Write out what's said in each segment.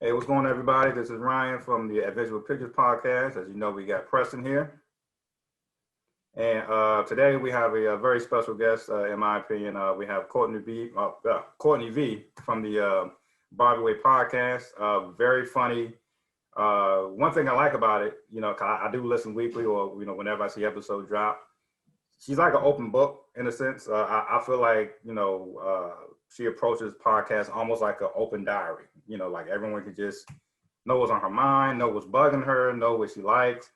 Hey, what's going on, everybody? This is Ryan from the Visual Pictures podcast. As you know, we got Preston here. And today we have a very special guest, in my opinion. We have Courtney V from the Bobby Way podcast. Very funny. One thing I like about it, 'cause I do listen weekly or, whenever I see episodes drop. She's like an open book in a sense. I feel like, she approaches podcasts almost like an open diary. Like everyone can just know what's on her mind, know what's bugging her, know what she likes.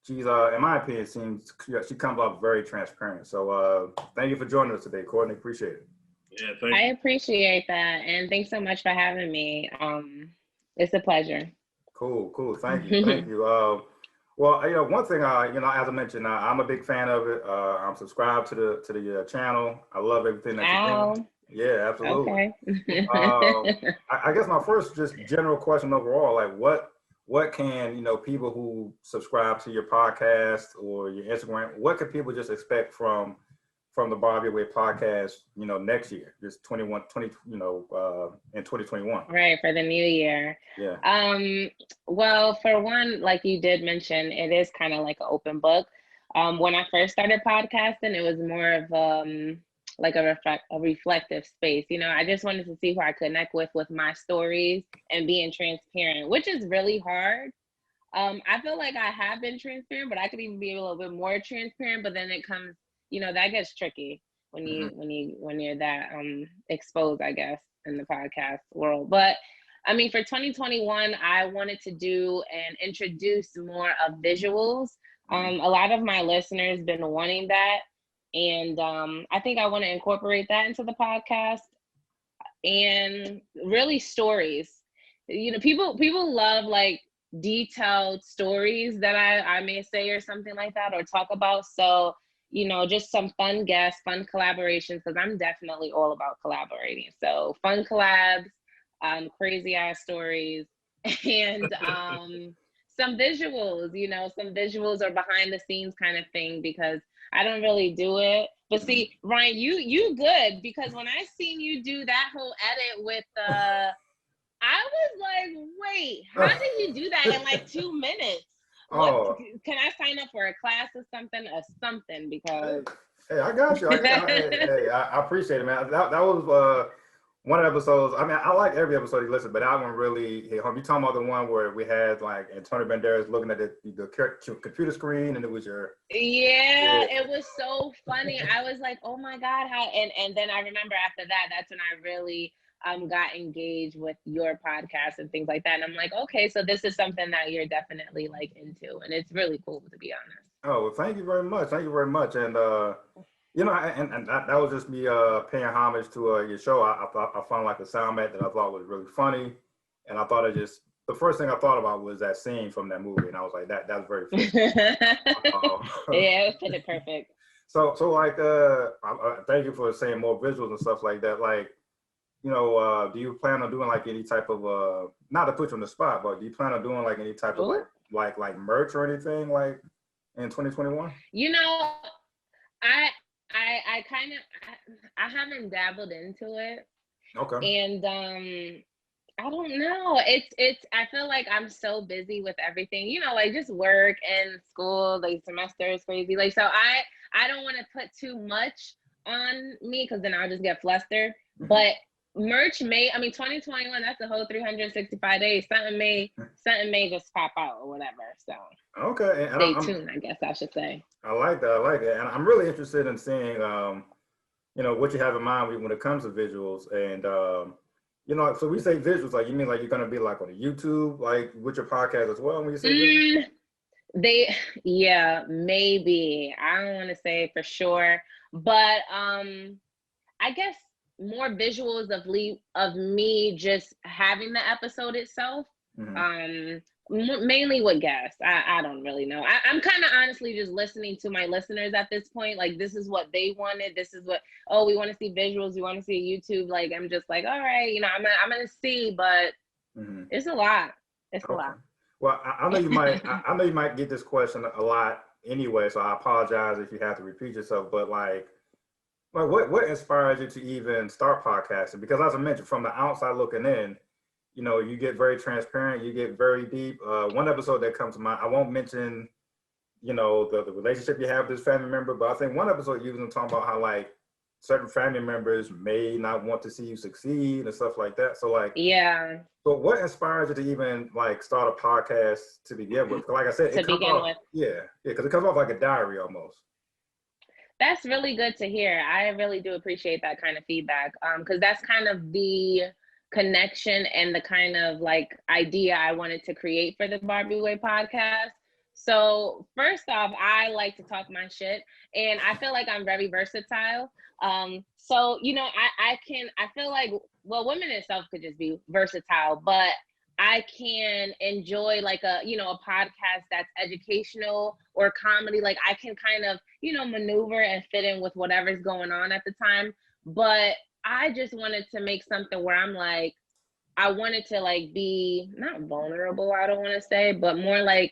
She's, in my opinion, she comes off very transparent. So thank you for joining us today, Courtney. Appreciate it. Yeah, thank you. I appreciate that, and thanks so much for having me. It's a pleasure. Cool. Thank you. Thank you. Well, one thing, as I mentioned, I'm a big fan of it. I'm subscribed to the channel. I love everything that you're doing. Yeah, absolutely. Okay. I guess my first just general question overall, like what can, people who subscribe to your podcast or your Instagram, what can people just expect from the Bobby Way podcast, next year, just in 2021? Right, for the new year. Yeah. Well, for one, like you did mention, it is kind of like an open book. When I first started podcasting, it was more of like a reflective space. I just wanted to see who I connect with my stories and being transparent, which is really hard. I feel like I have been transparent, but I could even be a little bit more transparent. But then it comes, that gets tricky when you're that exposed, I guess, in the podcast world. But I mean, for 2021, I wanted to do and introduce more of visuals. A lot of my listeners been wanting that. And I think I want to incorporate that into the podcast, and really stories. People love like detailed stories that I may say or something like that or talk about. So, just some fun guests, fun collaborations, because I'm definitely all about collaborating. So fun collabs, crazy ass stories, and some visuals or behind the scenes kind of thing, because I don't really do it. But see, Ryan, you good, because when I seen you do that whole edit with I was like, wait, how did you do that in like 2 minutes? Can I sign up for a class or something? Because hey, I got you. I appreciate it, man. That was one of the episodes. I mean, I like every episode you listen, but that one really hit home. You talking about the one where we had like Antonio Banderas looking at the computer screen, and it was your It was so funny. I was like, oh my God, how and then I remember after that's when I really got engaged with your podcast and things like that. And I'm like, okay, so this is something that you're definitely like into, and it's really cool, to be honest. Oh, well, thank you very much. And and that was just me paying homage to your show. I found like a sound bite that I thought was really funny, and I thought the first thing I thought about was that scene from that movie, and I was like, that's very funny. Yeah, it was perfect. So like, thank you for saying more visuals and stuff like that. Like, do you plan on doing like any type of not to put you on the spot, but do you plan on doing like any type of like merch or anything like in 2021? I haven't dabbled into it. Okay. And I don't know. I feel like I'm so busy with everything, like just work and school, like semester is crazy. Like, so I don't want to put too much on me, because then I'll just get flustered. But merch 2021, that's a whole 365 days. Something may just pop out or whatever. So okay. Stay tuned, I guess I should say. I like that. And I'm really interested in seeing, what you have in mind when it comes to visuals. And, so we say visuals, like, you mean like you're going to be like on YouTube, like with your podcast as well when you say visuals? Maybe. I don't want to say for sure, but I guess more visuals of me just having the episode itself. Mainly with guests. I don't really know. I'm kind of honestly just listening to my listeners at this point. Like, this is what they wanted. This is what, we want to see visuals. We want to see YouTube. Like, I'm just like, all right, I'm going to see, but it's a lot. It's a lot. Well, I know you might, I know you might get this question a lot anyway, so I apologize if you have to repeat yourself, but like what inspired you to even start podcasting? Because as I mentioned, from the outside looking in, you know, you get very transparent, you get very deep. One episode that comes to mind, I won't mention, you know, the relationship you have with this family member, but I think one episode you was talking about how like certain family members may not want to see you succeed and stuff like that. So like, yeah. So what inspired you to even like start a podcast to begin with? Like I said, To begin with. Yeah, because it comes off like a diary almost. That's really good to hear. I really do appreciate that kind of feedback, because that's kind of the connection and the kind of like idea I wanted to create for the Barbie Way podcast. So first off, I like to talk my shit, and I feel like I'm very versatile. So you know, I feel like, well, women itself could just be versatile, but I can enjoy like a, you know, a podcast that's educational or comedy. Like I can kind of, you know, maneuver and fit in with whatever's going on at the time. But I just wanted to make something where I'm like, I wanted to like be not vulnerable, I don't want to say, but more like,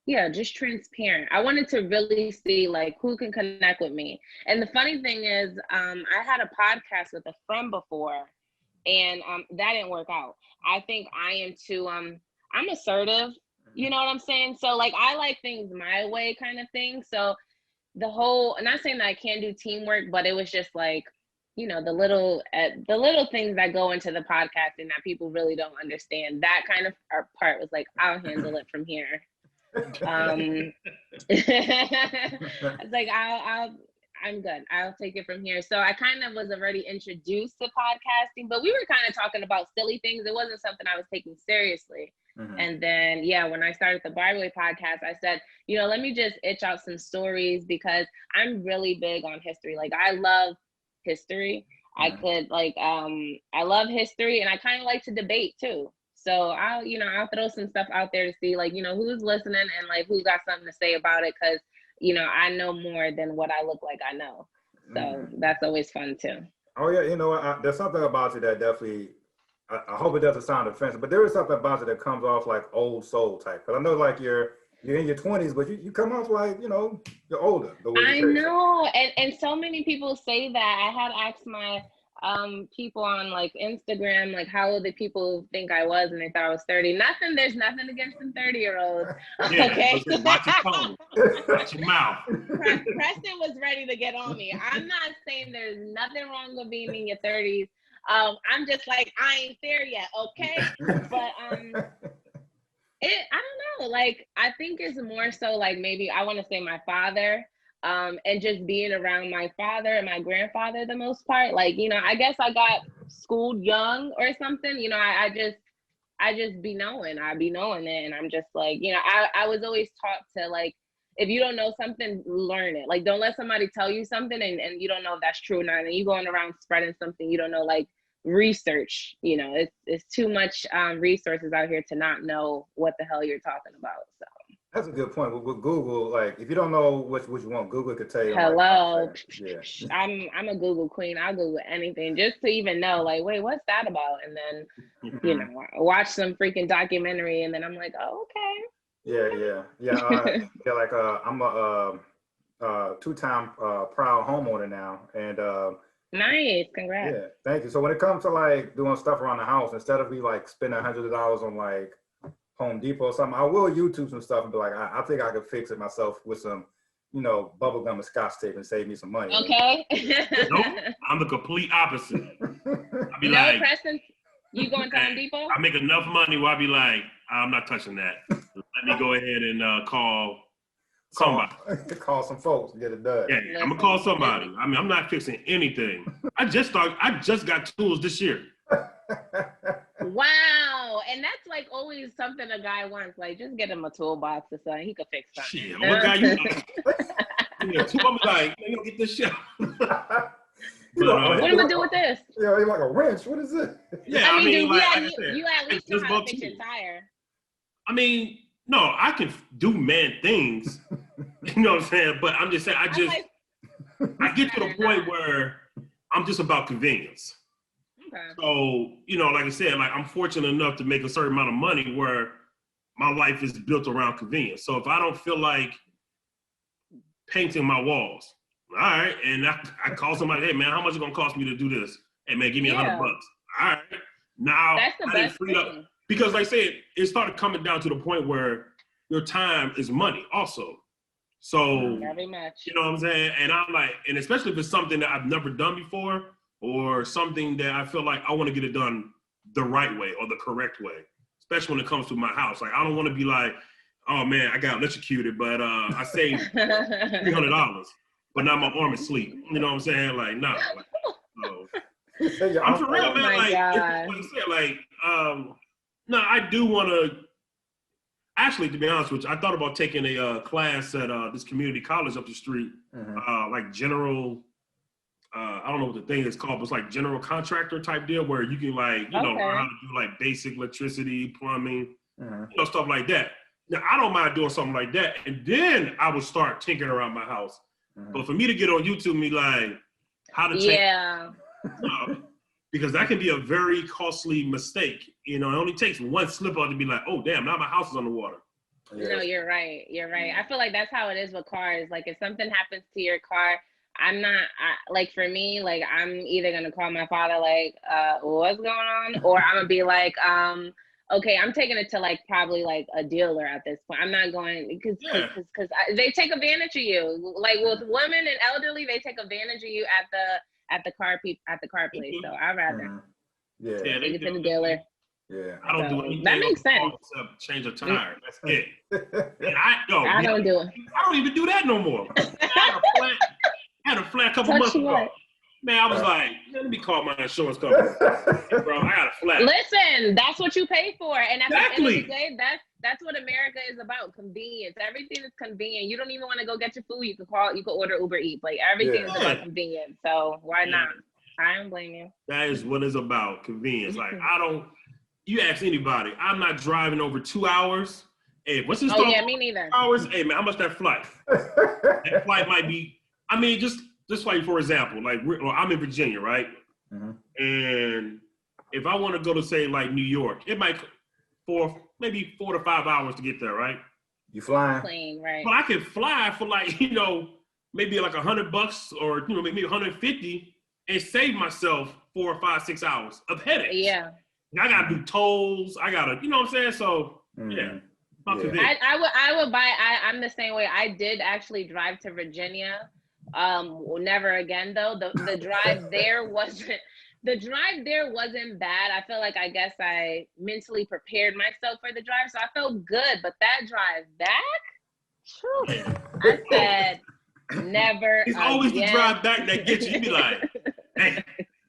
yeah, just transparent. I wanted to really see like who can connect with me. And the funny thing is, I had a podcast with a friend before, and that didn't work out. I think I am too I'm assertive, you know what I'm saying? So like I like things my way kind of thing. So the whole, I'm not saying that I can't do teamwork, but it was just like, you know, the little things that go into the podcasting that people really don't understand. That kind of part was like, I'll handle it from here. It's like I'm good. I'll take it from here. So I kind of was already introduced to podcasting, but we were kind of talking about silly things. It wasn't something I was taking seriously. And then, yeah, when I started the Barbie Way podcast, I said, you know, let me just itch out some stories because I'm really big on history. Like I love history. I could like, I love history, and I kind of like to debate too. So I'll throw some stuff out there to see like, you know, who's listening and like who got something to say about it. Cause you know, I know more than what I look like I know. So that's always fun too. Oh yeah, you know, there's something about you that definitely, I hope it doesn't sound offensive, but there is something about you that comes off like old soul type. Cause I know like you're in your 20s, but you come off like, you know, you're older. The way I know, and so many people say that. I had asked my people on like Instagram, like how old did people think I was, and they thought I was 30. There's nothing against them 30-year-olds. Yeah, okay. Watch your tone. Watch your mouth. Preston was ready to get on me. I'm not saying there's nothing wrong with being in your 30s. I'm just like, I ain't there yet, okay? But I don't know, like I think it's more so like maybe I want to say my father. And just being around my father and my grandfather the most part, like, you know, I guess I got schooled young or something, you know, I just be knowing it. And I'm just like, you know, I was always taught to like, if you don't know something, learn it. Like, don't let somebody tell you something and you don't know if that's true or not. And you going around spreading something you don't know, like research, you know, it's too much resources out here to not know what the hell you're talking about. So. That's a good point. With Google, like if you don't know what you want, Google could tell you. Hello. Like, yeah. I'm a Google queen. I'll Google anything just to even know, like, wait, what's that about? And then, you know, watch some freaking documentary, and then I'm like, oh, okay. Yeah. Yeah. Like I'm a two-time proud homeowner now, and nice, congrats. yeah, thank you. So when it comes to like doing stuff around the house, instead of me like spending hundreds of dollars on like Home Depot or something, I will YouTube some stuff and be like, I think I could fix it myself with some, you know, bubble gum and Scotch tape and save me some money. Okay. Nope, I'm the complete opposite. I'd be like, Preston, you going to Home Depot? I make enough money where I'd be like, I'm not touching that. Let me go ahead and call somebody. Call some folks and get it done. Yeah, I'm gonna call somebody. I mean, I'm not fixing anything. I just got tools this year. Wow, and that's like always something a guy wants. Like, just get him a toolbox or something. He could fix something. Shit, what guy you? Yeah, two of them like, man, you get this shit. What am I do with this? Yeah, you're like a wrench. What is it? Yeah, I mean, like you at least know how to fix your tire. I mean, no, I can do man things. You know what I'm saying? But I'm just saying, I get to the point where I'm just about convenience. Okay. So, you know, like I said, like I'm fortunate enough to make a certain amount of money where my life is built around convenience. So if I don't feel like painting my walls, all right, and I call somebody, hey man, how much is it gonna cost me to do this? Hey man, give me $100. All right, Now That's the I didn't best free up thing. because, like I said, it started coming down to the point where your time is money, also. So Very much. you know what I'm saying? And I'm like, and especially if it's something that I've never done before or something that I feel like I want to get it done the right way or the correct way, especially when it comes to my house. Like, I don't want to be like, oh man, I got electrocuted, but I saved $300, but now my arm is asleep. You know what I'm saying? Like, nah. Like, so. I'm for real, Oh man. my Like, God. like I said, like, no, I do want to. Actually, to be honest with you, I thought about taking a class at this community college up the street, like general. I don't know what the thing is called, but it's like general contractor type deal where you can like, you know, learn how to do like basic electricity, plumbing, you know, stuff like that. Now, I don't mind doing something like that, and then I would start tinkering around my house. But for me to get on YouTube and be like, how to change, because that can be a very costly mistake. You know, it only takes one slip up to be like, oh damn, now my house is underwater. Yeah. No, you're right. You're right. I feel like that's how it is with cars. Like if something happens to your car, like for me, like I'm either gonna call my father, like, what's going on, or I'm gonna be like, okay, I'm taking it to like probably like a dealer at this point. I'm not going because they take advantage of you. Like with women and elderly, they take advantage of you at the car place. So I'd rather take it to the dealer. Yeah, I don't do anything. That makes sense. Except change a tire. That's it. And I don't do it. I don't even do that no more. I had a flat a couple months ago. Man, I was like, let me call my insurance company. Hey, bro, I got a flat. Listen, that's what you pay for. And at the end of the Exactly. day, that's what America is about. Convenience. Everything is convenient. You don't even want to go get your food. You can order Uber Eats. Like everything is about convenience. So why not? I don't blame you. That is what it's about. Convenience. Like you ask anybody, I'm not driving over 2 hours. Hey, what's this? Oh yeah, me neither. Hours? Hey man, how much that flight? That flight might be, I mean, just like for example, like I'm in Virginia, right? And if I want to go to say like New York, it might maybe 4 to 5 hours to get there, right? You flying? Plane, right? But I can fly for like, you know, maybe like $100 or, you know, maybe 150 and save myself 4 or 5, 6 hours of headaches. Yeah. I gotta do tolls. I gotta, you know what I'm saying? So yeah. I would buy. I'm the same way. I did actually drive to Virginia. Never again though. The drive there wasn't. The drive there wasn't bad. I feel like I guess I mentally prepared myself for the drive, so I felt good. But that drive back, I said never. It's always the drive back that gets you. You be like, hey.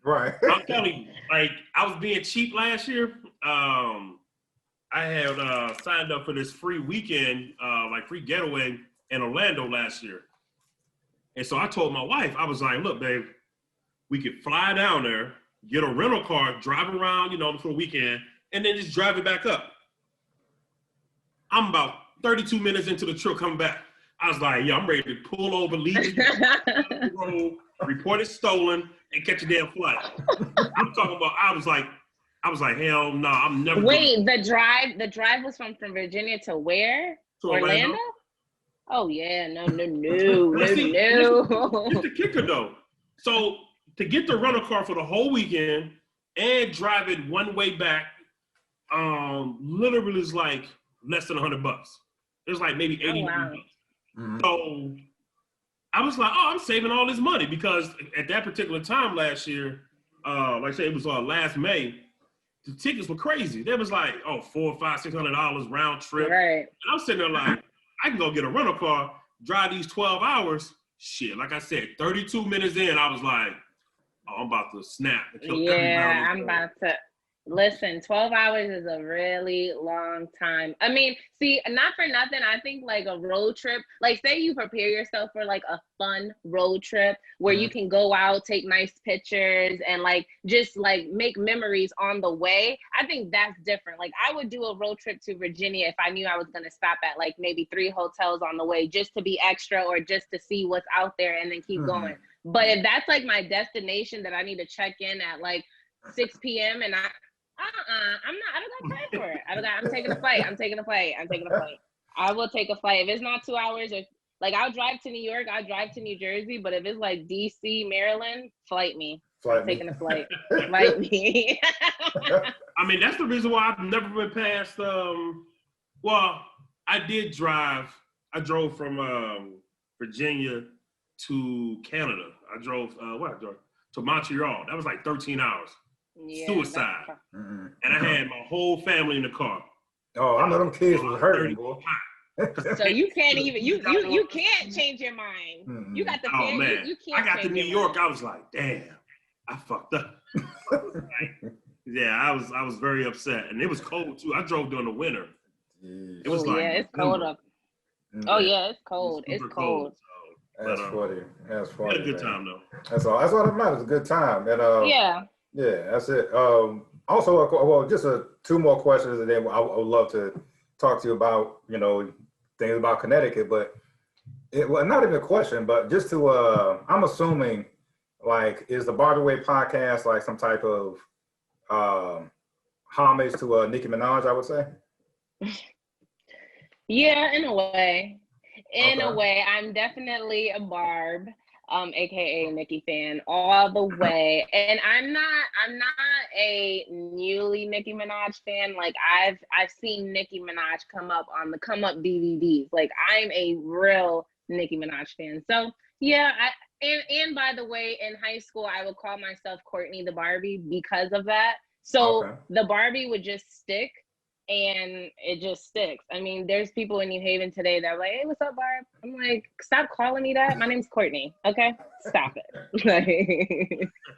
Right. I'm telling you, like I was being cheap last year. I had signed up for this free weekend, like free getaway in Orlando last year. And so I told my wife, I was like, look, babe, we could fly down there, get a rental car, drive around, you know, for the weekend, and then just drive it back up. I'm about 32 minutes into the trip coming back. I was like, yeah, I'm ready to pull over, leave the road, report it stolen, and catch a damn flight. I'm talking about, I was like, hell no, I'm never. Wait, the drive was from Virginia to where? To Orlando? Oh yeah, no. Here's the kicker though. So to get the rental car for the whole weekend and drive it one way back, literally is like less than $100. It's like maybe 80 bucks. So I was like, oh, I'm saving all this money because at that particular time last year, like I said, it was last May, the tickets were crazy. They was like, oh, $400, $500, $600 round trip. Right. And I'm sitting there like, I can go get a rental car, drive these 12 hours. Shit, like I said, 32 minutes in, I was like, oh, I'm about to snap. Yeah, I'm about to. Listen, 12 hours is a really long time. I mean, see, not for nothing, I think like a road trip, like say you prepare yourself for like a fun road trip where you can go out, take nice pictures and like just like make memories on the way. I think that's different. Like I would do a road trip to Virginia if I knew I was going to stop at like maybe 3 hotels on the way just to be extra or just to see what's out there and then keep going. But if that's like my destination that I need to check in at like 6 p.m. and I don't got time for it. I'm taking a flight. I will take a flight. If it's not 2 hours or like I'll drive to New York, I'll drive to New Jersey, but if it's like DC, Maryland, flight me. Flight I'm me. taking a flight. Flight me. I mean, that's the reason why I've never been past. Well, I did drive. I drove from Virginia to Canada. I drove. What I drove to Montreal. That was like 13 hours. Yeah, Suicide. Mm-mm. And I had my whole family in the car. Oh, I know them kids was hurting, boy. so you can't even you can't change your mind. Mm-mm. You got the Oh man, you can't I got to change New your York. mind. I was like, damn, I fucked up. Yeah, I was very upset, and it was cold too. I drove during the winter. Jeez. It was like yeah, it's cold November. up. Oh yeah, it's cold. It was It's super cold. So, That's funny. That's funny. we had a good man. time though. That's all. That's all that matters. A good time. And Yeah. yeah, that's it. Also, well, just two more questions, and then I would love to talk to you about things about Connecticut. But well, not even a question, but just to I'm assuming like is the Barbie Way podcast like some type of homage to Nicki Minaj? I would say. Yeah, in a way. In a Okay. way, I'm definitely a Barb, aka Nicki fan, all the way. And I'm not a newly Nicki Minaj fan. Like I've seen Nicki Minaj come up on the come up DVDs. Like I'm a real Nicki Minaj fan. So yeah, and by the way, in high school I would call myself Courtney the Barbie because of that. So Okay. the Barbie would just stick. And it just sticks. I mean, there's people in New Haven today that are like, hey, what's up, Barb? I'm like, stop calling me that. My name's Courtney. Okay, stop it.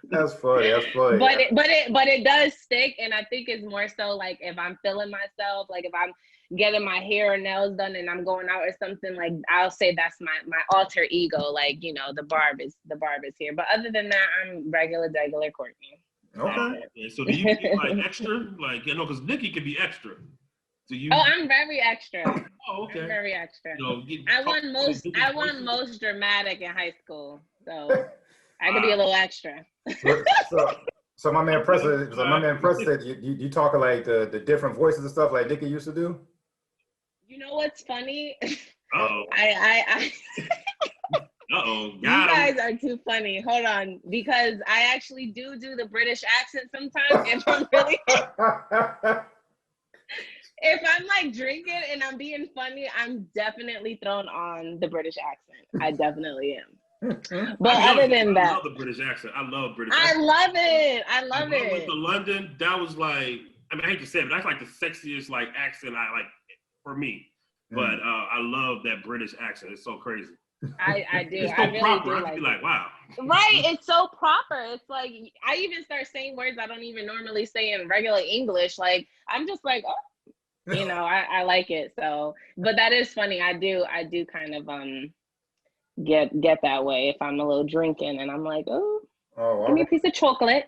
That's funny. That's funny. But it does stick, and I think it's more so like if I'm feeling myself, like if I'm getting my hair or nails done and I'm going out or something, like I'll say that's my alter ego. Like the Barb is here. But other than that, I'm regular Courtney. Okay. So do you get like extra? Like because Nicki can be extra. So you? Oh, I'm very extra. Oh, okay. I'm very extra. Get I won most dramatic in high school, so I could be a little extra. So my man Preston, said you talk like the different voices and stuff like Nicki used to do. You know what's funny? Uh-oh. I Uh-oh. You guys are too funny. Hold on, because I actually do the British accent sometimes. If I'm really, if I'm like drinking and I'm being funny, I'm definitely thrown on the British accent. I definitely am. But other than that, I love the British accent. I love British I accent. love it. I love when it. I went to London, that was like, I mean, I hate to say it, but that's like the sexiest like accent I like for me. But I love that British accent. It's so crazy. I do. It's so I really proper. do I like be like, wow. Right. It's so proper. It's like I even start saying words I don't even normally say in regular English. Like I'm just like, oh, I like it. So, but that is funny. I do kind of get that way if I'm a little drinking and I'm like, oh, give me a piece of chocolate.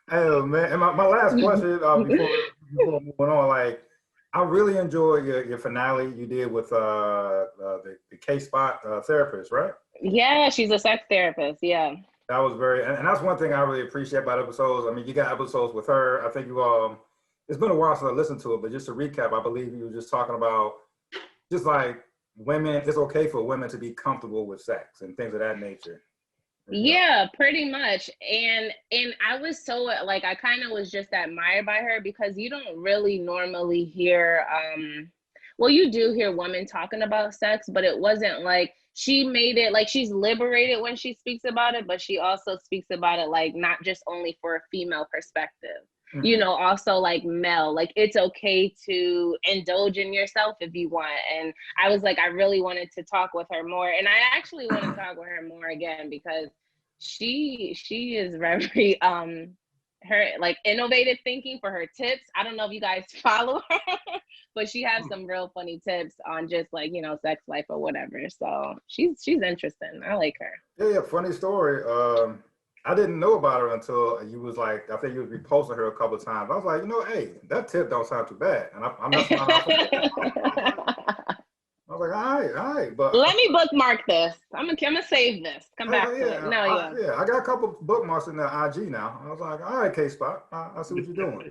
Oh man, and my last question before moving on, like I really enjoyed your finale you did with the K-Spot therapist, right? Yeah, she's a sex therapist. Yeah. That was and that's one thing I really appreciate about episodes. I mean, you got episodes with her. I think it's been a while since I listened to it, but just to recap, I believe you were just talking about just like women, it's okay for women to be comfortable with sex and things of that nature. Yeah, pretty much. And I was so like I kind of was just admired by her because you don't really normally hear well, you do hear women talking about sex, but it wasn't like she made it like she's liberated when she speaks about it, but she also speaks about it like not just only for a female perspective. Also like male, like it's okay to indulge in yourself if you want. And I was like, I really wanted to talk with her more. And I actually want to talk with her more again because she is very her like innovative thinking for her tips. I don't know if you guys follow her, but she has some real funny tips on just like, sex life or whatever. So she's interesting. I like her. Yeah, funny story. I didn't know about her until you was like, I think you was reposting her a couple of times. I was like, hey, that tip don't sound too bad. And I'm not I was like, all right, but let me bookmark this. I'm gonna save this. Come back to it. I got a couple bookmarks in the IG now. I was like, all right, K-Spot, I see what you're doing.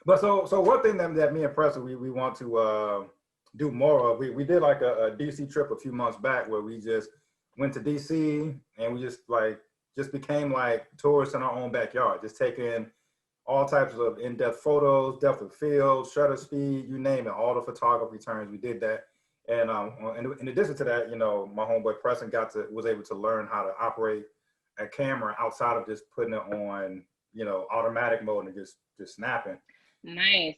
But so one thing that me and Preston we want to do more of. We did like a DC trip a few months back where we just went to DC, and we just became like tourists in our own backyard, just taking all types of in-depth photos, depth of field, shutter speed, you name it, all the photography terms, we did that. And in addition to that, you know, my homeboy Preston was able to learn how to operate a camera outside of just putting it on, you know, automatic mode and just snapping. Nice.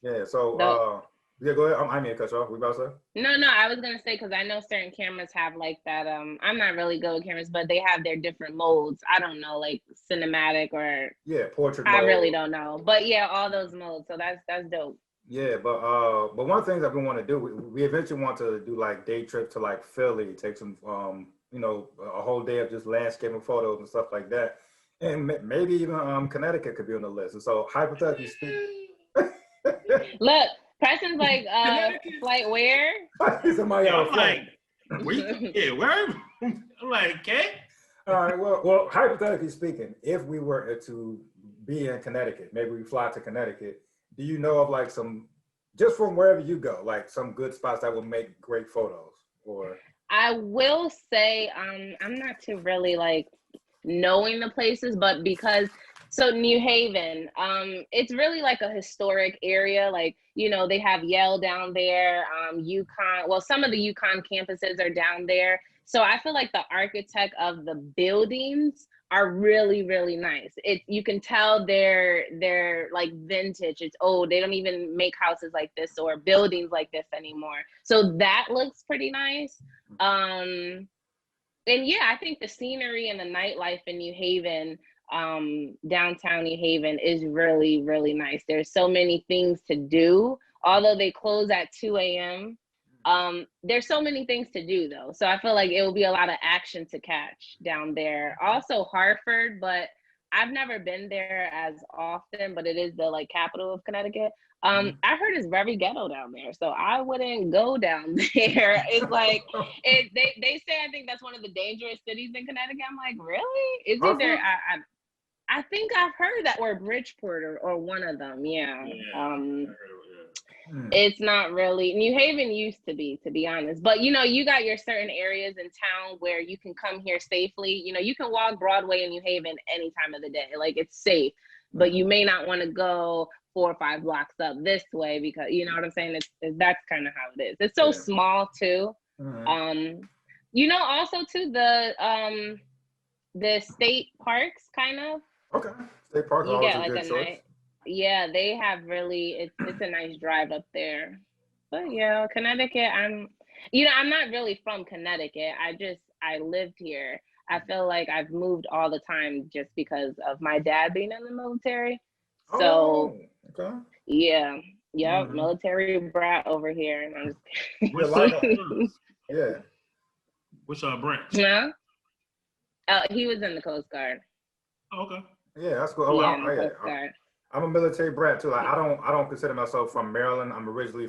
Yeah. So yeah, go ahead. I mean, cut you off. We about to say? No, I was gonna say because I know certain cameras have like that. I'm not really good with cameras, but they have their different modes. I don't know, like cinematic or portrait I mode. really don't know, but yeah, all those modes. So that's dope. Yeah, but one of the things that we want to do, we eventually want to do like day trips to like Philly, take some you know, a whole day of just landscaping photos and stuff like that, and maybe even Connecticut could be on the list. And so hypothetically speaking, Look, Preston's like, flight where? Somebody I'm like, where? I'm like, okay. All right. Well, hypothetically speaking, if we were to be in Connecticut, maybe we fly to Connecticut. Do you know of like some, just from wherever you go, like some good spots that would make great photos? Or I will say, I'm not too really like knowing the places, but because so New Haven, it's really like a historic area. Like, you know, they have Yale down there, UConn. Well, some of the UConn campuses are down there. So I feel like the architect of the buildings are really, really nice. You can tell they're like vintage. It's old. They don't even make houses like this or buildings like this anymore. So that looks pretty nice. And yeah, I think the scenery and the nightlife in New Haven, downtown New Haven, is really, really nice. There's so many things to do, although they close at 2 a.m. There's so many things to do though. So I feel like it will be a lot of action to catch down there. Also Hartford, but I've never been there as often, but it is the like capital of Connecticut. I heard it's very ghetto down there, so I wouldn't go down there. It's like they say I think that's one of the dangerous cities in Connecticut. I'm like, really? Is it there? I think I've heard that, or Bridgeport or one of them. Yeah. It's not really, New Haven used to be honest, but you know, you got your certain areas in town where you can come here safely. You know, you can walk Broadway in New Haven any time of the day, like it's safe, but you may not want to go 4 or 5 blocks up this way because, you know what I'm saying? That's kind of how it is. It's so small too. You know, also too, the state parks kind of. Okay, state parks. You Always get a like good a choice. night. Yeah, they have really, it's a nice drive up there. But yeah, Connecticut, I'm not really from Connecticut. I lived here. I feel like I've moved all the time just because of my dad being in the military. So okay. Yeah, military brat over here. And I'm What's yeah. Which branch? Yeah. He was in the Coast Guard. Oh, okay. Yeah, that's cool. Coast Guard. I'm a military brat too. Like I don't consider myself from Maryland. I'm originally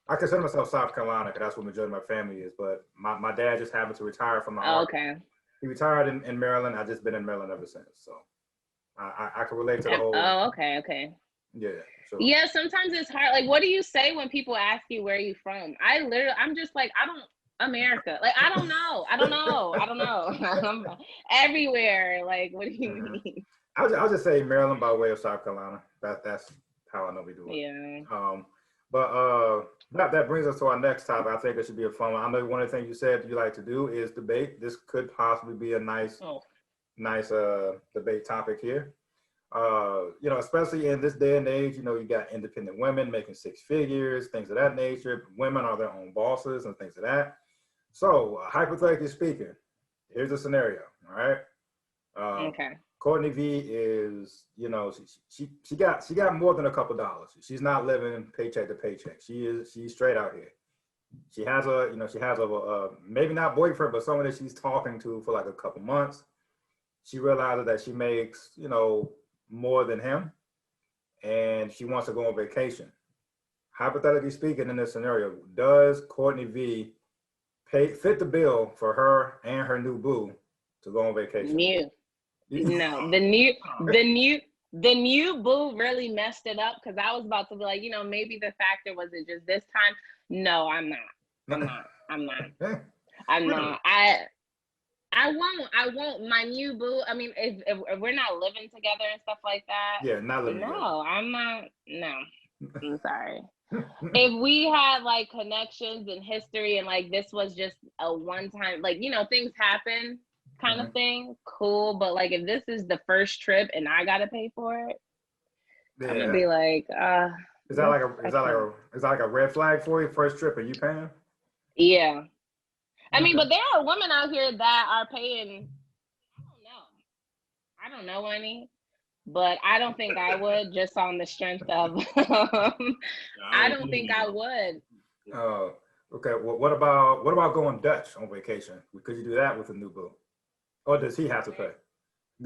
I consider myself South Carolina because that's where the majority of my family is. But my dad just happened to retire from the Army. Okay. He retired in Maryland. I've just been in Maryland ever since. So I can relate to the whole. Oh, okay. Yeah. Sure. Yeah, sometimes it's hard. Like, what do you say when people ask you where you from? I'm just like, America. Like, I don't know. I'm everywhere. Like, what do you mean? I'll just say Maryland by way of South Carolina. That's how I know we do it. Yeah. But that brings us to our next topic. I think it should be a fun one. I know one of the things you said you like to do is debate. This could possibly be a nice debate topic here. You know, especially in this day and age, you know, you got independent women making 6 figures, things of that nature. Women are their own bosses and things of that. So, hypothetically speaking, here's a scenario. All right. Okay. Courtney V is, you know, she got more than a couple dollars. She's not living paycheck to paycheck. She's straight out here. She has a maybe not boyfriend, but someone that she's talking to for like a couple months. She realizes that she makes, you know, more than him, and she wants to go on vacation. Hypothetically speaking, in this scenario, does Courtney V fit the bill for her and her new boo to go on vacation? No, the new boo really messed it up because I was about to be like, you know, maybe the factor wasn't just this time. No, I'm not. I'm not. I won't. My new boo. I mean, if we're not living together and stuff like that. Yeah, not living together. No, I'm not. No, I'm sorry. If we had like connections and history and like this was just a one time, like, you know, things happen kind of thing, cool. But like if this is the first trip and I gotta pay for it, I'm gonna be like, is that like a red flag for you? First trip and you paying? Yeah. I mean, but there are women out here that are paying. I don't know any, but I don't think I would, just on the strength of. I don't think I would. Oh, okay. Well, what about going Dutch on vacation? Could you do that with a new boo, or does he have to pay?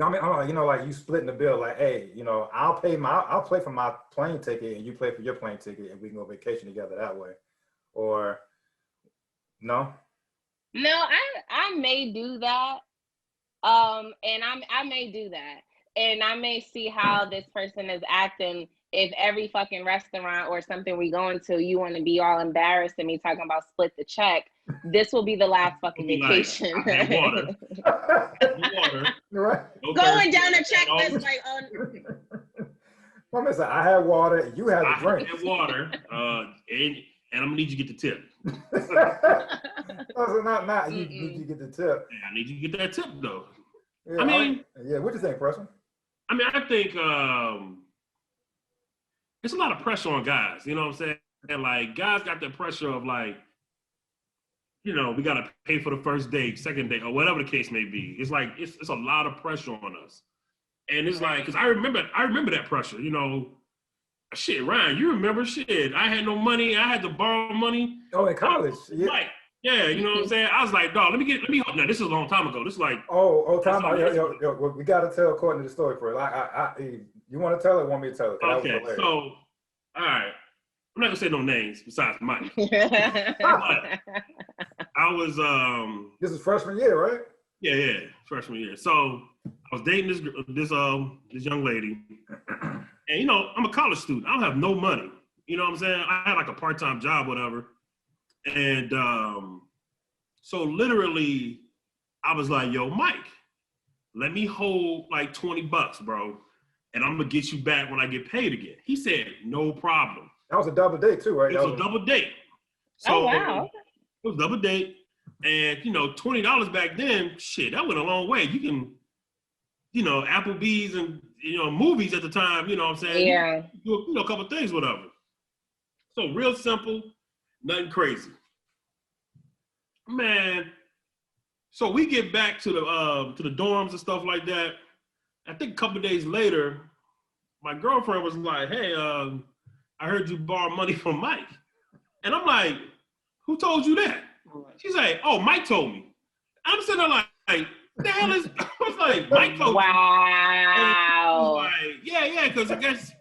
I mean, you know, like you splitting the bill. Like, hey, you know, I'll pay for my plane ticket, and you pay for your plane ticket, and we can go vacation together that way. Or no? No, I may do that. And I may do that. And I may see how this person is acting. If every fucking restaurant or something we go into, you want to be all embarrassed and me talking about split the check, this will be the last fucking vacation. Like, water. Water. Right. Going down a checklist like, oh. Mama said, I had water, you had the drink. I had water, and I'm gonna need you to get the tip. So not you need to get the tip. Yeah, I need you to get that tip though. Yeah, I mean, what do you think, Preston? I mean, I think it's a lot of pressure on guys. You know what I'm saying? And like guys got the pressure of like, you know, we gotta pay for the first date, second date, or whatever the case may be. It's like it's a lot of pressure on us, and it's like because I remember that pressure. You know, shit, Ryan, you remember shit? I had no money. I had to borrow money. Oh, in college, yeah. Like, yeah, you know what I'm saying? I was like, dog, let me. Now, this is a long time ago. This is like. Time out. Yo, we got to tell Courtney the story for it. You want to tell it? Want me to tell it? Okay, so, all right. I'm not gonna say no names besides Mike. But I was. This is freshman year, right? Yeah, freshman year. So I was dating this young lady, and you know, I'm a college student. I don't have no money. You know what I'm saying? I had like a part-time job, whatever. And so literally, I was like, yo, Mike, let me hold like $20, bro, and I'm gonna get you back when I get paid again. He said, no problem. That was a double date too, right? It was a double date. So oh, wow. It was a double date. And, you know, $20 back then, shit, that went a long way. You can, you know, Applebee's and, you know, movies at the time, you know what I'm saying? Yeah. You know, a couple of things, whatever. So real simple, nothing crazy. Man, so we get back to the dorms and stuff like that. I think a couple of days later, my girlfriend was like, hey, I heard you borrow money from Mike. And I'm like, who told you that? She's like, oh, Mike told me. I'm sitting there like the hell is, I was like, Mike told me. Wow. Like, yeah, because I guess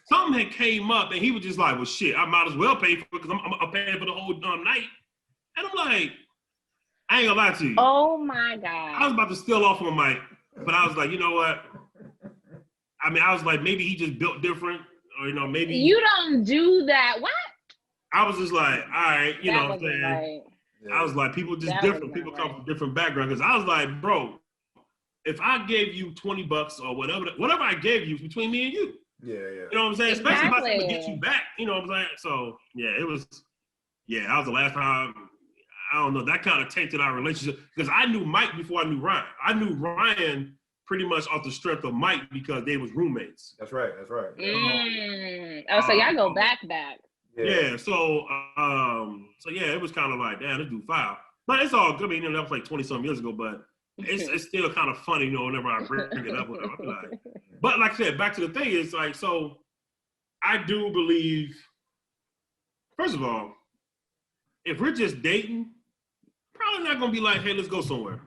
something had came up and he was just like, well, shit, I might as well pay for it because I'm paying for the whole night. And I'm like, I ain't gonna lie to you. Oh my God. I was about to steal off on Mike, but I was like, you know what? I mean, I was like, maybe he just built different, or, you know, maybe. You don't do that. What? I was just like, all right, you know what I'm saying? Right. I was like, people just different. People come from different backgrounds. Because I was like, bro, if I gave you $20 or whatever I gave you, it's between me and you. Yeah. You know what I'm saying? Exactly. Especially if I'm going to get you back. You know what I'm saying? So, yeah, that was the last time. I don't know. That kind of tainted our relationship. Because I knew Mike before I knew Ryan. I knew Ryan pretty much off the strength of Mike because they was roommates. That's right. Oh, so y'all go back. Yeah. So yeah, it was kind of like, damn, this dude foul. But it's all good. I mean, you know, that was like 20-some years ago, but it's still kind of funny, you know, whenever I bring it up with him. I'm like, but like I said, back to the thing is like, so I do believe, first of all, if we're just dating, probably not gonna be like, hey, let's go somewhere.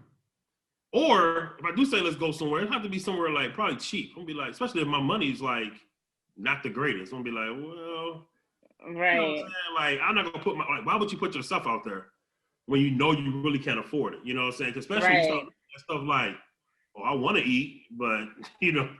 Or if I do say let's go somewhere, it have to be somewhere like probably cheap. I'm gonna be like, especially if my money's like not the greatest. I'm gonna be like, well, right. You know what I'm saying? Like, I'm not gonna put why would you put yourself out there when you know you really can't afford it? You know what I'm saying? Especially when you start looking at stuff like, oh, I want to eat, but you know,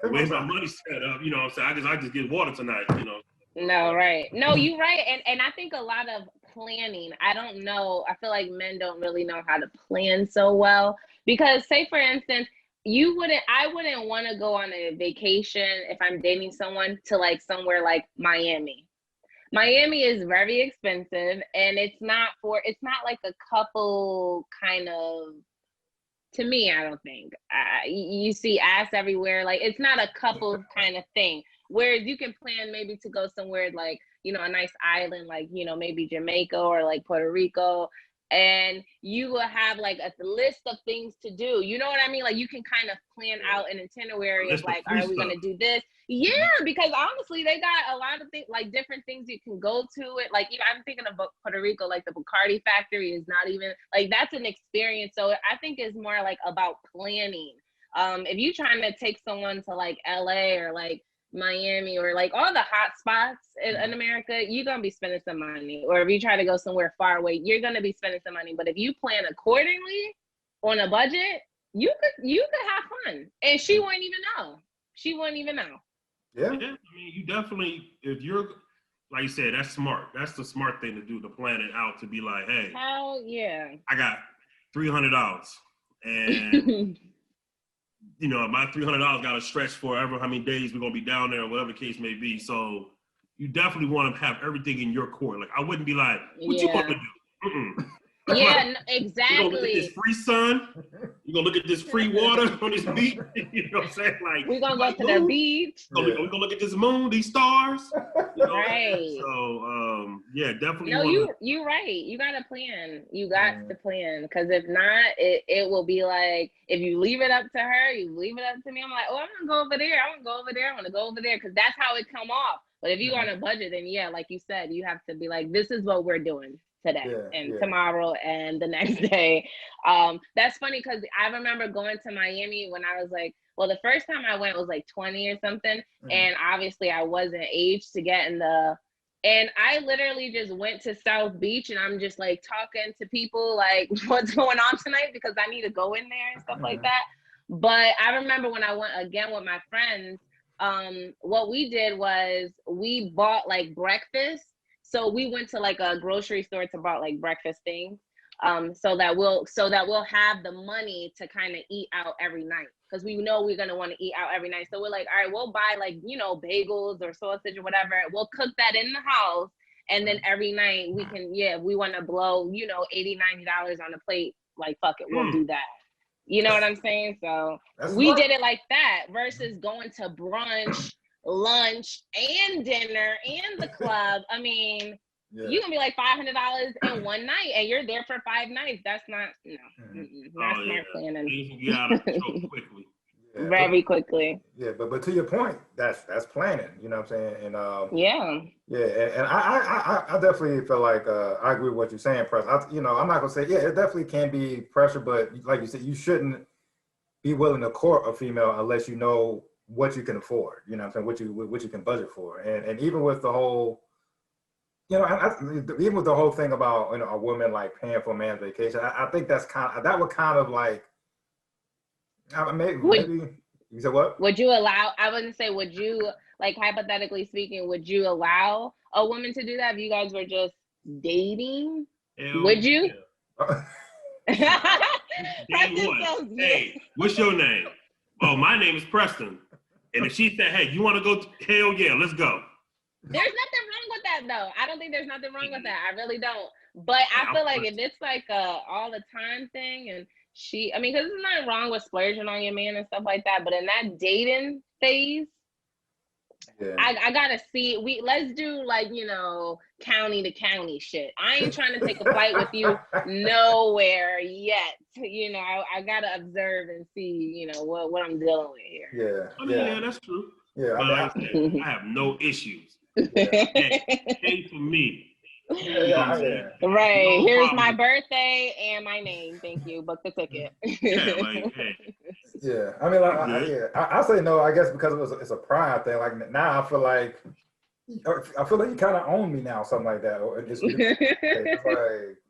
where's my money set up? You know what I'm saying? I just get water tonight. You know. No, right. No, you're right. And I think a lot of planning, I don't know. I feel like men don't really know how to plan so well. Because say for instance, I wouldn't want to go on a vacation if I'm dating someone to like somewhere like Miami. Miami is very expensive and it's not like a couple kind of, to me, I don't think. You see ass everywhere. Like it's not a couple kind of thing. Whereas you can plan maybe to go somewhere like, a nice island, like, maybe Jamaica or like Puerto Rico. And you will have like a list of things to do. You know what I mean? Like you can kind of plan out an itinerary of List of like, all free right, we're stuff. gonna do this. Yeah, because honestly, they got a lot of things, like different things you can go to. It like, I'm thinking of Puerto Rico, like the Bacardi factory is not even like that's an experience. So I think it's more like about planning. If you're trying to take someone to like LA or like Miami or like all the hot spots in America, you're gonna be spending some money. Or if you try to go somewhere far away, you're gonna be spending some money. But if you plan accordingly on a budget, you could have fun, and she wouldn't even know. She wouldn't even know. Yeah, I mean, you definitely, if you're, like you said, that's smart. That's the smart thing to do, to plan it out, to be like, hey, Hell yeah. I got $300, and my $300 got to stretch for ever how many days we're gonna be down there, or whatever the case may be. So you definitely want to have everything in your court. Like I wouldn't be like, what you want to do? Mm-mm. Yeah, like, exactly. You're gonna look at this free sun. You're gonna look at this free water on this beach. You know what I'm saying? Like we're gonna go to the beach. We're gonna look at this moon, these stars. Right. So yeah, definitely. No, you're right. You gotta plan. You got to plan, because if not, it will be like if you leave it up to her, you leave it up to me. I'm like, oh, I'm gonna go over there. I want to go over there. I want to go over there, because that's how it come off. But if you're on a budget, then yeah, like you said, you have to be like, this is what we're doing today and tomorrow and the next day. That's funny, because I remember going to Miami when I was like, well, the first time I went was like 20 or something, and obviously I wasn't aged to get in and I literally just went to South Beach, and I'm just like talking to people like, what's going on tonight, because I need to go in there and stuff like that. But I remember when I went again with my friends, what we did was we bought like breakfast. So we went to like a grocery store to buy like breakfast things, so that we'll have the money to kind of eat out every night, because we know we're gonna want to eat out every night. So we're like, all right, we'll buy like bagels or sausage or whatever. We'll cook that in the house, and then every night we can, we want to blow $80, $90 on a plate. Like fuck it, we'll do that. You know what I'm saying? So we did it like that versus going to brunch, lunch, and dinner and the club. I mean, you're gonna be like $500 in one night, and you're there for 5 nights. That's not not smart planning. You get out of control quickly. Very quickly. Yeah, but to your point, that's planning. You know what I'm saying? And and I definitely feel like I agree with what you're saying, Press. I'm not gonna say it definitely can be pressure, but like you said, you shouldn't be willing to court a female unless you know what you can afford. You know what I'm saying? What you can budget for, and even with the whole, even with the whole thing about a woman like paying for a man's vacation, I think that would kind of like. Maybe you said what? Would you allow? I wouldn't say. Would you, like, hypothetically speaking? Would you allow a woman to do that if you guys were just dating? Would you? Yeah. Hey, what's your name? Oh, my name is Preston. And if she said, "Hey, you want to go?" Hell yeah, let's go. There's nothing wrong with that, though. I don't think there's nothing wrong with that. I really don't. But I feel like if it's like a all the time thing, and because there's nothing wrong with splurging on your man and stuff like that, but in that dating phase, I gotta see. Let's do like county to county shit. I ain't trying to take a flight with you nowhere yet. I gotta observe and see what I'm dealing with here. Yeah, that's true. Yeah, I have no issues. Pay for me. Right. No Here's problem. My birthday and my name. Thank you. Book the ticket. Yeah. I mean, I say no. I guess because it's a pride thing. Like now, I feel like you kind of own me now, something like that. Or it's like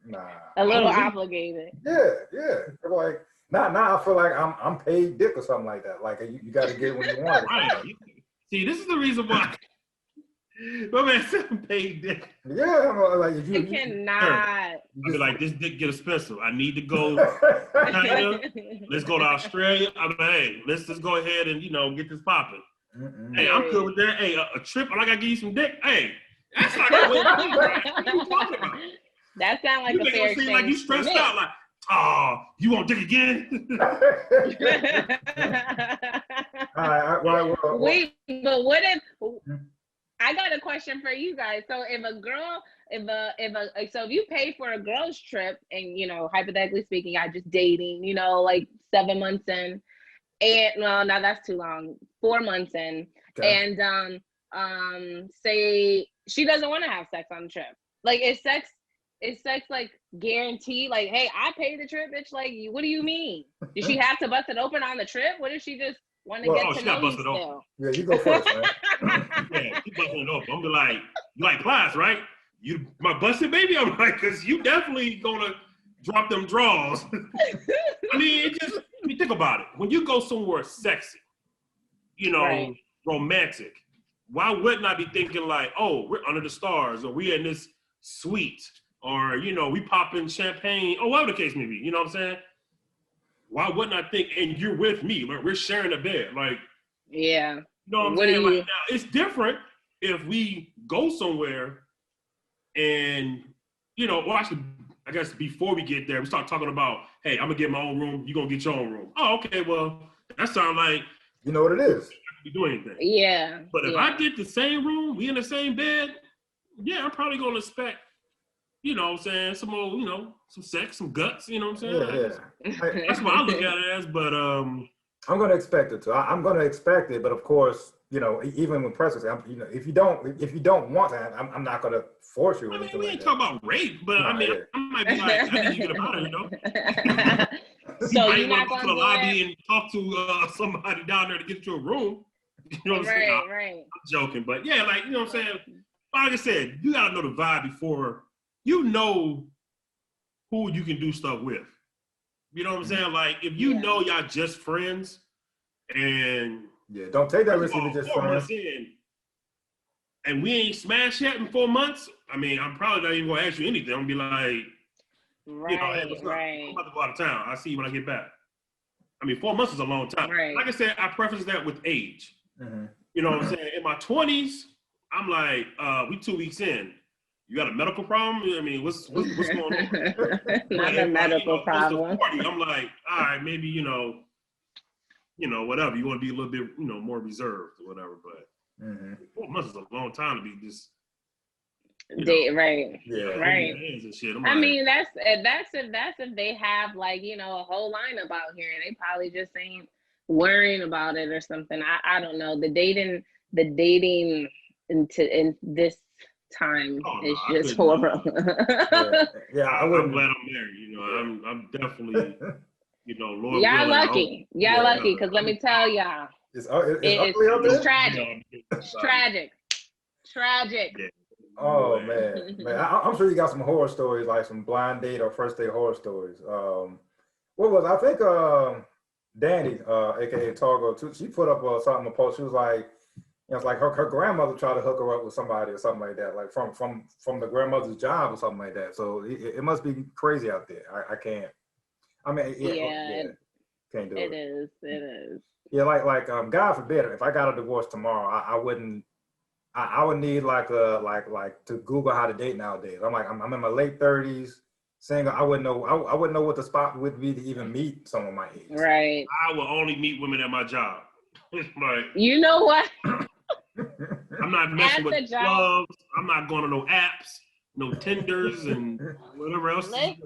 nah. A little obligated. Yeah. Like now, I feel like I'm paid dick or something like that. Like you got to get it when you want it. Right. See, this is the reason why. My man said paid dick. Yeah, I'm like if You cannot. I'd be like, this dick get expensive. I need to go to China. Let's go to Australia. I mean, hey, let's just go ahead and get this popping. Hey, I'm good with that. Hey, a trip, and I gotta give you some dick. Hey, that's not gonna win. Right? What are you talking about? That sounds like you a fair exchange. Like you stressed out, like, oh, you want dick again? All right, well, wait, but what if? I got a question for you guys. So if a girl, so if you pay for a girl's trip, and hypothetically speaking, I just dating, like 7 months in, and well, now that's too long. 4 months in, okay. and say she doesn't want to have sex on the trip. Like, is sex like guaranteed? Like, hey, I paid the trip, bitch. Like, what do you mean? Did she have to bust it open on the trip? What if she just want to get to know you still? Open. Yeah, you go first, right? Yeah, she busting it open. I'm be like, you like plies, right? You my busted baby? I'm like, cause you definitely gonna drop them draws. I mean, think about it. When you go somewhere sexy, Right. romantic, why wouldn't I be thinking like, oh, we're under the stars, or we in this suite, or we popping champagne, or whatever the case may be. You know what I'm saying? Why wouldn't I think? And you're with me, like we're sharing a bed, like. Yeah. You know what I'm saying? Like, now, it's different if we go somewhere and, well, actually, I guess before we get there, we start talking about, hey, I'm going to get my own room. You're going to get your own room. Oh, okay. Well, that sounds like. You know what it is. We do anything. Yeah. But if I get the same room, we in the same bed, yeah, I'm probably going to expect, what I'm saying, some more, some sex, some guts, you know what I'm saying? Yeah. That's what I look at it as, but. I'm going to expect it to. I'm going to expect it, but of course, even when presses, if you don't want that, I'm not going to force you. I mean, we ain't talking about rape, but I might be like, I need you to get about it, So you're not going to go the lobby and talk to somebody down there to get to a room. You know what I'm saying? Right. I'm joking, but yeah, like, what I'm saying? Like I said, you got to know the vibe before you know who you can do stuff with. You know what I'm saying? Like, if you know y'all just friends, and don't take that risk if you're just 4 friends. months in, and we ain't smashed yet in 4 months. I mean, I'm probably not even gonna ask you anything. I'm gonna be like, hey, what's up? I'm about to go out of town. I'll see you when I get back. I mean, 4 months is a long time. Right. Like I said, I preface that with age. Mm-hmm. You know what I'm saying? In my 20s, I'm like, we 2 weeks in. You got a medical problem? I mean, what's going on? Not a medical problem. 40, I'm like, all right, maybe, whatever. You want to be a little bit, more reserved or whatever. But 4 months is a long time to be just. Right. Yeah. Right. And shit. I mean, that's if they have like a whole lineup out here, and they probably just ain't worrying about it or something. I don't know. The dating in this time is just horrible. I wouldn't. I'm glad I'm married. I'm definitely, Lord y'all willing, lucky. Y'all lucky, because let me tell y'all, it's tragic. It's tragic. Yeah. Oh man. I'm sure you got some horror stories, like some blind date or first date horror stories. What was I think Danny, aka Targo, too, she put up something, a post. She was like, it's like her grandmother tried to hook her up with somebody or something like that, like from the grandmother's job or something like that. So it must be crazy out there. I can't. I mean, can't do it. It is. Yeah, like God forbid, if I got a divorce tomorrow, I wouldn't. I would need like to Google how to date nowadays. I'm in my late 30s, single. I wouldn't know what the spot would be to even meet someone my age. Right. I will only meet women at my job. Like, you know what? I'm not messing with clubs. I'm not going to no apps, no Tinders, and whatever else. Listen,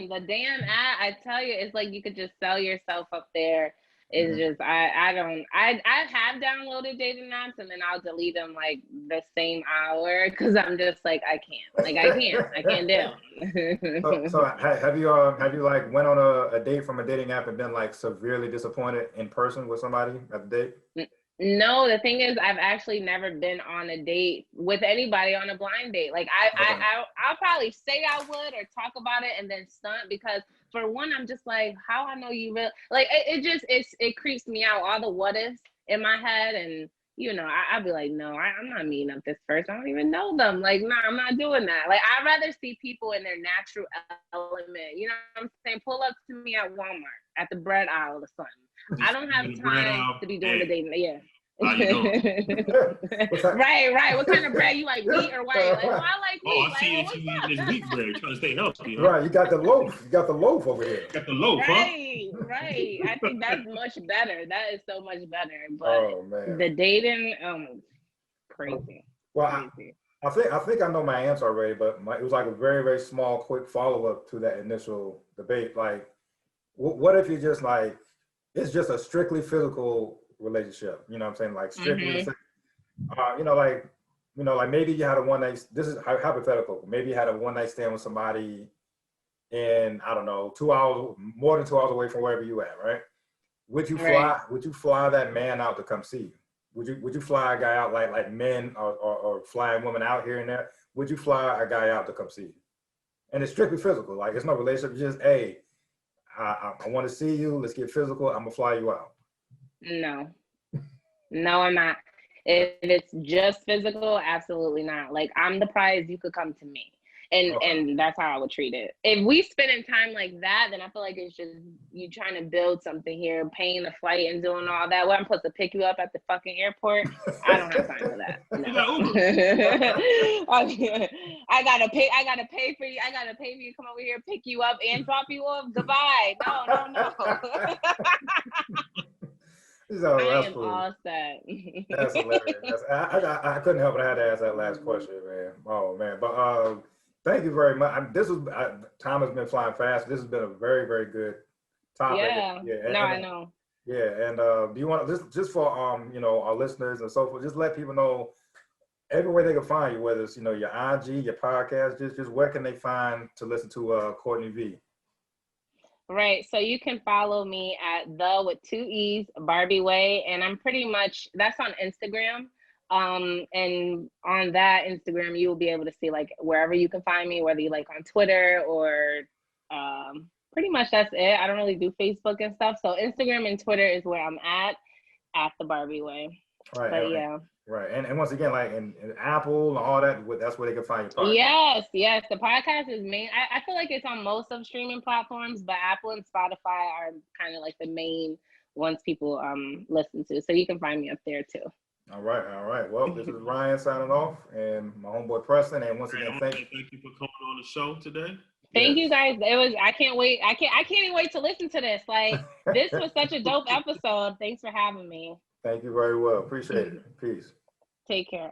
the damn app, I tell you, it's like you could just sell yourself up there. It's just, I have downloaded dating apps, and then I'll delete them like the same hour, because I'm just like, I can't do it. So have you like went on a date from a dating app and been like severely disappointed in person with somebody at the date? No, the thing is, I've actually never been on a date with anybody on a blind date. Like I'll probably say I would or talk about it and then stunt, because for one, I'm just like, how I know you really like it creeps me out, all the what ifs in my head, and you know, I'd be like, no, I'm not meeting up this person. I don't even know them. Like, nah, I'm not doing that. Like, I'd rather see people in their natural element. You know what I'm saying? Pull up to me at Walmart, at the bread aisle or something. I don't have time to be doing the dating. Yeah. How you doing? Right. What kind of bread you like, wheat or white? Like, oh, I like wheat. I see that you eating this wheat bread, trying to stay healthy. Huh? Right, you got the loaf. You got the loaf over here. Got the loaf, right, huh? Right. I think that's much better. That is so much better. But oh man, the dating, crazy. Well, crazy. I think I know my answer already, but it was like a very, very small, quick follow up to that initial debate. Like, what if you just like it's just a strictly physical relationship? You know what I'm saying? Like strictly, like maybe you had a one night. This is hypothetical. Maybe you had a one night stand with somebody, in I don't know, 2 hours, more than 2 hours away from wherever you at, right? Would you fly? Right. Would you fly that man out to come see you? Would you fly a guy out like men or flying women out here and there? Would you fly a guy out to come see you? And it's strictly physical. Like it's no relationship. It's just, hey, I want to see you. Let's get physical. I'm gonna fly you out. No, I'm not. If it's just physical, absolutely not. Like I'm the prize. You could come to me. And that's how I would treat it. If we spending time like that, then I feel like it's just you trying to build something here, paying the flight and doing all that. Well, I'm supposed to pick you up at the fucking airport. I don't have time for that. No. I gotta pay for you. I gotta pay for you to come over here, pick you up, and drop you off. Goodbye. No. So I am all set. That's hilarious. I couldn't help it. I had to ask that last question, man. Oh man, but thank you very much. Time has been flying fast. This has been a very, very good topic. Yeah. I know. Yeah, and do you want just for our listeners and so forth, just let people know everywhere they can find you, whether it's your IG, your podcast, just where can they find to listen to Courtney V? Right. So you can follow me at the with 2 E's Barbie Way, and I'm pretty much that's on Instagram. And on that Instagram, you will be able to see like wherever you can find me, whether you like on Twitter or pretty much that's it. I don't really do Facebook and stuff. So Instagram and Twitter is where I'm at the Barbie Way. Right. But yeah. Right. And once again, like in Apple and all that, that's where they can find your podcast. Yes. The podcast is main. I feel like it's on most of streaming platforms, but Apple and Spotify are kind of like the main ones people listen to. So you can find me up there too. All right. Well, this is Ryan signing off, and my homeboy Preston. And once again, thank you for coming on the show today. Thank you guys. I can't wait. I can't even wait to listen to this. Like this was such a dope episode. Thanks for having me. Thank you very well. Appreciate it. Peace. Take care.